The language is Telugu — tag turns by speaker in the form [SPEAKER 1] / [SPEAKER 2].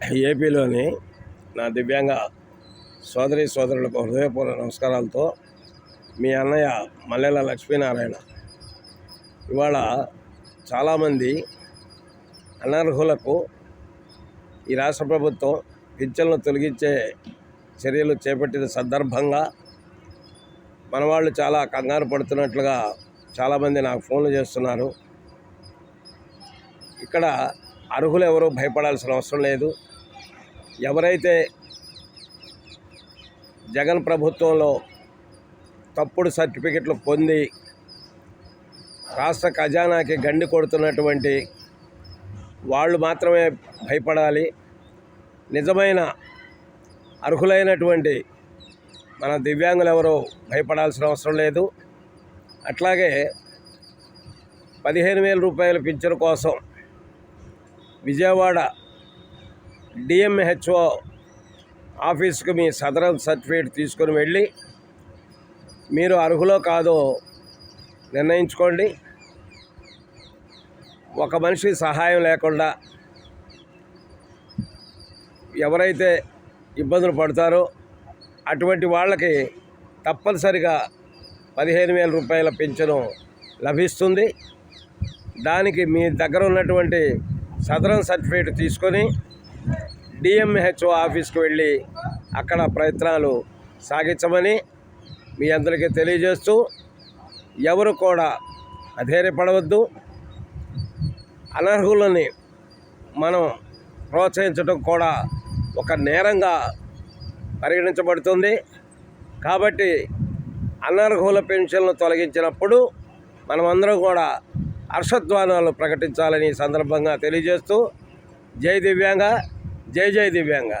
[SPEAKER 1] ఏపీలోని నా దివ్యాంగ సోదరులకు హృదయపూర్వక నమస్కారాలతో మీ అన్నయ్య మల్లెల లక్ష్మీనారాయణ. ఇవాళ చాలామంది అనర్హులకు ఈ రాష్ట్ర ప్రభుత్వం పింఛన్లు తొలగించే చర్యలు చేపట్టిన సందర్భంగా మన వాళ్ళు చాలా కంగారు పడుతున్నట్లుగా చాలామంది నాకు ఫోన్లు చేస్తున్నారు. ఇక్కడ అర్హులు ఎవరూ భయపడాల్సిన అవసరం లేదు. ఎవరైతే జగన్ ప్రభుత్వంలో తప్పుడు సర్టిఫికెట్లు పొంది రాష్ట్ర ఖజానాకి గండి కొడుతున్నటువంటి వాళ్ళు మాత్రమే భయపడాలి. నిజమైన అర్హులైనటువంటి మన దివ్యాంగులు ఎవరో భయపడాల్సిన అవసరం లేదు. అట్లాగే 15,000 రూపాయల పింఛను కోసం విజయవాడ డిఎంహెచ్ఓ ఆఫీస్కి మీ సదరం సర్టిఫికేట్ తీసుకొని వెళ్ళి మీరు అర్హులో కాదో నిర్ణయించుకోండి. ఒక మనిషి సహాయం లేకుండా ఎవరైతే ఇబ్బందులు పడతారో అటువంటి వాళ్ళకి తప్పనిసరిగా 15,000 రూపాయల పింఛను లభిస్తుంది. దానికి మీ దగ్గర ఉన్నటువంటి సదరం సర్టిఫికేట్ తీసుకొని డిఎంహెచ్ఓ ఆఫీస్కి వెళ్ళి అక్కడ ప్రయత్నాలు సాగించమని మీ అందరికీ తెలియజేస్తూ, ఎవరు కూడా అధైర్యపడవద్దు. అనర్హులని మనం ప్రోత్సహించడం కూడా ఒక నేరంగా పరిగణించబడుతుంది. కాబట్టి అనర్హుల పెన్షన్లు తొలగించినప్పుడు మనమందరం కూడా హర్షధ్వానాలు ప్రకటించాలని సందర్భంగా తెలియజేస్తూ, జై దివ్యాంగ, జై జై దివ్యాంగ.